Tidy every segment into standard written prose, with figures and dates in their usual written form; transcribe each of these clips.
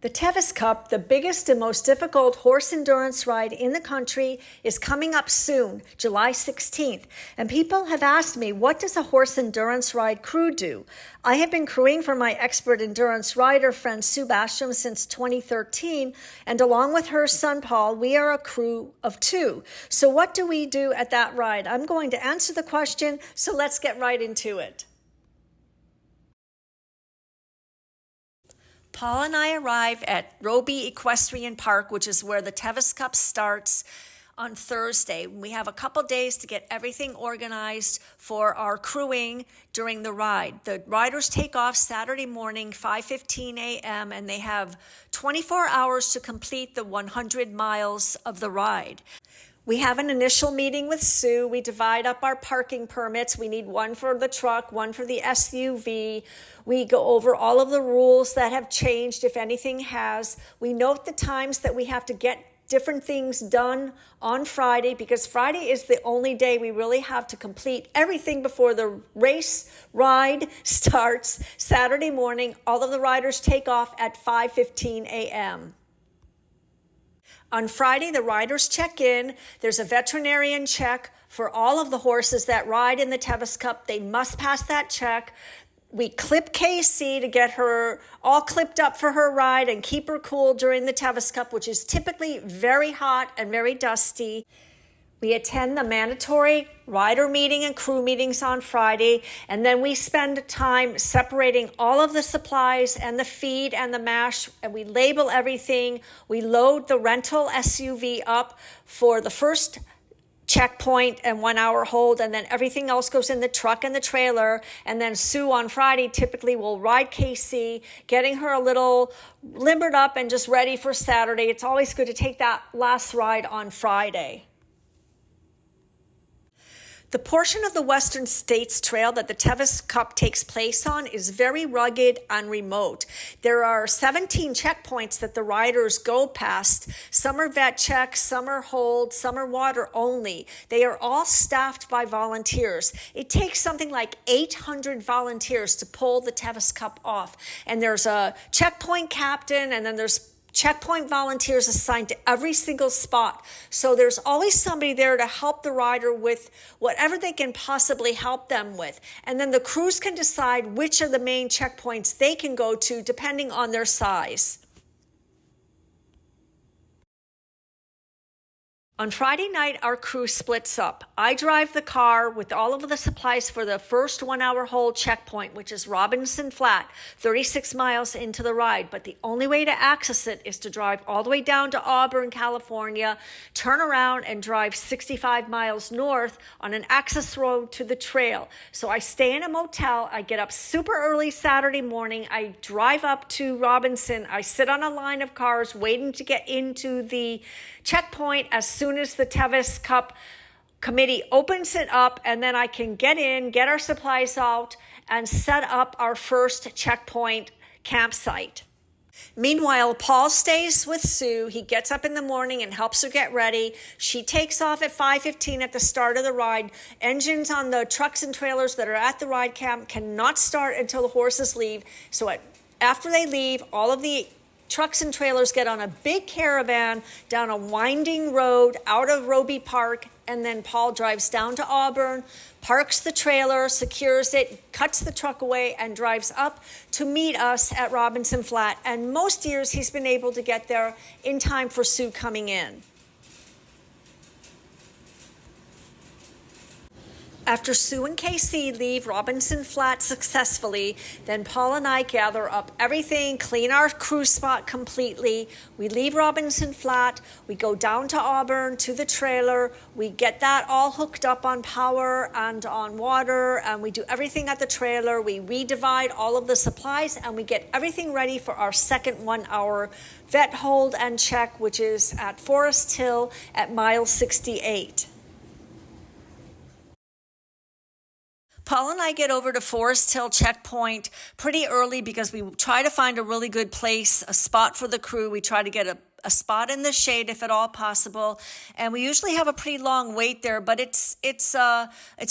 The Tevis Cup, the biggest and most difficult horse endurance ride in the country, is coming up soon, July 16th. And people have asked me, what does a horse endurance ride crew do? I have been crewing for my expert endurance rider friend Sue Basham since 2013, and along with her son Paul, we are a crew of 2. So what do we do at that ride? I'm going to answer the question, so let's get right into it. Paul and I arrive at Robie Equestrian Park, which is where the Tevis Cup starts on Thursday. We have a couple days to get everything organized for our crewing during the ride. The riders take off Saturday morning, 5:15 a.m., and they have 24 hours to complete the 100 miles of the ride. We have an initial meeting with Sue. We divide up our parking permits. We need one for the truck, one for the SUV. We go over all of the rules that have changed, if anything has. We note the times that we have to get different things done on Friday, because Friday is the only day we really have to complete everything before the race ride starts. Saturday morning, all of the riders take off at 5:15 a.m. On Friday, the riders check in. There's a veterinarian check for all of the horses that ride in the Tevis Cup. They must pass that check. We clip Casey to get her all clipped up for her ride and keep her cool during the Tevis Cup, which is typically very hot and very dusty. We attend the mandatory rider meeting and crew meetings on Friday, and then we spend time separating all of the supplies and the feed and the mash, and we label everything. We load the rental SUV up for the first checkpoint and 1 hour hold, and then everything else goes in the truck and the trailer. And then Sue on Friday typically will ride Casey, getting her a little limbered up and just ready for Saturday. It's always good to take that last ride on Friday. The portion of the Western States Trail that the Tevis Cup takes place on is very rugged and remote. There are 17 checkpoints that the riders go past. Some are vet checks, some are hold, some are water only. They are all staffed by volunteers. It takes something like 800 volunteers to pull the Tevis Cup off. And there's a checkpoint captain, and then there's checkpoint volunteers assigned to every single spot. So there's always somebody there to help the rider with whatever they can possibly help them with. And then the crews can decide which are the main checkpoints they can go to depending on their size. On Friday night, our crew splits up. I drive the car with all of the supplies for the first 1 hour hold checkpoint, which is Robinson Flat, 36 miles into the ride. But the only way to access it is to drive all the way down to Auburn, California, turn around and drive 65 miles north on an access road to the trail. So I stay in a motel. I get up super early Saturday morning. I drive up to Robinson. I sit on a line of cars waiting to get into the checkpoint as soon as the Tevis Cup committee opens it up, and then I can get in, get our supplies out, and set up our first checkpoint campsite. Meanwhile, Paul stays with Sue. He gets up in the morning and helps her get ready. She takes off at 5:15 at the start of the ride. Engines on the trucks and trailers that are at the ride camp cannot start until the horses leave. So after they leave, all of the trucks and trailers get on a big caravan down a winding road out of Robie Park, and then Paul drives down to Auburn, parks the trailer, secures it, cuts the truck away, and drives up to meet us at Robinson Flat. And most years he's been able to get there in time for Sue coming in. After Sue and Casey leave Robinson Flat successfully, then Paul and I gather up everything, clean our cruise spot completely. We leave Robinson Flat, we go down to Auburn to the trailer, we get that all hooked up on power and on water, and we do everything at the trailer. We redivide all of the supplies, and we get everything ready for our second 1 hour vet hold and check, which is at Forest Hill at mile 68. Paul and I get over to Forest Hill checkpoint pretty early because we try to find a really good place, a spot for the crew. We try to get a spot in the shade if at all possible. And we usually have a pretty long wait there, but it's a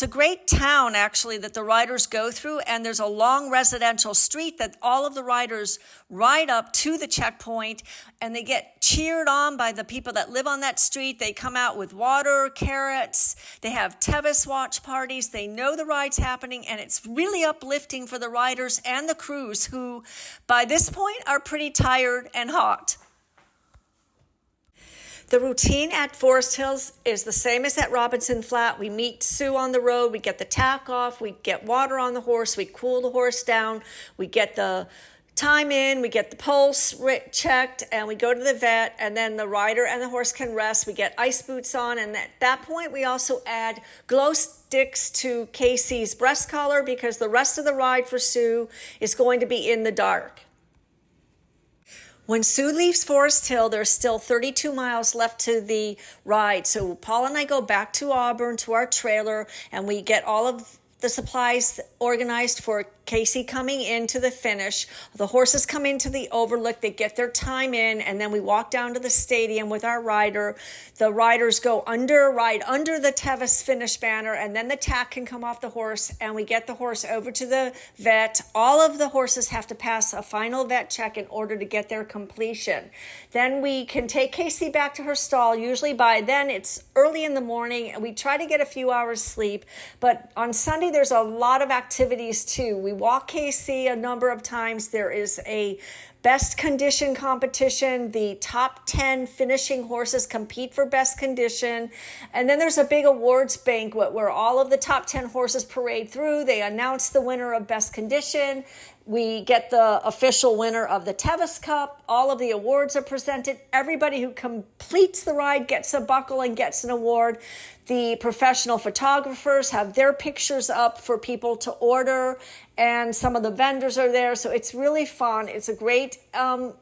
great town actually that the riders go through, and there's a long residential street that all of the riders ride up to the checkpoint, and they get cheered on by the people that live on that street. They come out with water, carrots, they have Tevis watch parties, they know the ride's happening, and it's really uplifting for the riders and the crews who by this point are pretty tired and hot. The routine at Forest Hills is the same as at Robinson Flat. We meet Sue on the road, we get the tack off, we get water on the horse, we cool the horse down, we get the time in, we get the pulse checked, and we go to the vet, and then the rider and the horse can rest. We get ice boots on, and at that point we also add glow sticks to Casey's breast collar because the rest of the ride for Sue is going to be in the dark. When Sue leaves Forest Hill, there's still 32 miles left to the ride. So Paul and I go back to Auburn to our trailer, and we get all of the supplies organized for Casey coming into the finish. The horses come into the overlook, they get their time in, and then we walk down to the stadium with our rider. The riders ride under the Tevis finish banner, and then the tack can come off the horse, and we get the horse over to the vet. All of the horses have to pass a final vet check in order to get their completion. Then we can take Casey back to her stall. Usually by then it's early in the morning, and we try to get a few hours sleep, but on Sunday there's a lot of activities too. We walk Casey a number of times. There is a best condition competition. The top 10 finishing horses compete for best condition. And then there's a big awards banquet where all of the top 10 horses parade through. They announce the winner of best condition. We get the official winner of the Tevis Cup. All of the awards are presented. Everybody who completes the ride gets a buckle and gets an award. The professional photographers have their pictures up for people to order, and some of the vendors are there. So it's really fun. It's a great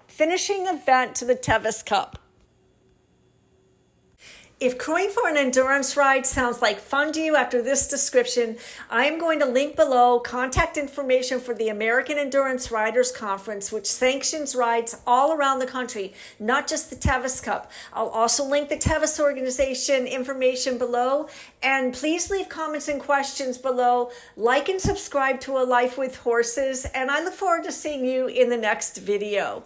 finishing event to the Tevis Cup. If crewing for an endurance ride sounds like fun to you after this description, I am going to link below contact information for the American Endurance Riders Conference, which sanctions rides all around the country, not just the Tevis Cup. I'll also link the Tevis organization information below, and please leave comments and questions below. Like and subscribe to A Life with Horses, and I look forward to seeing you in the next video.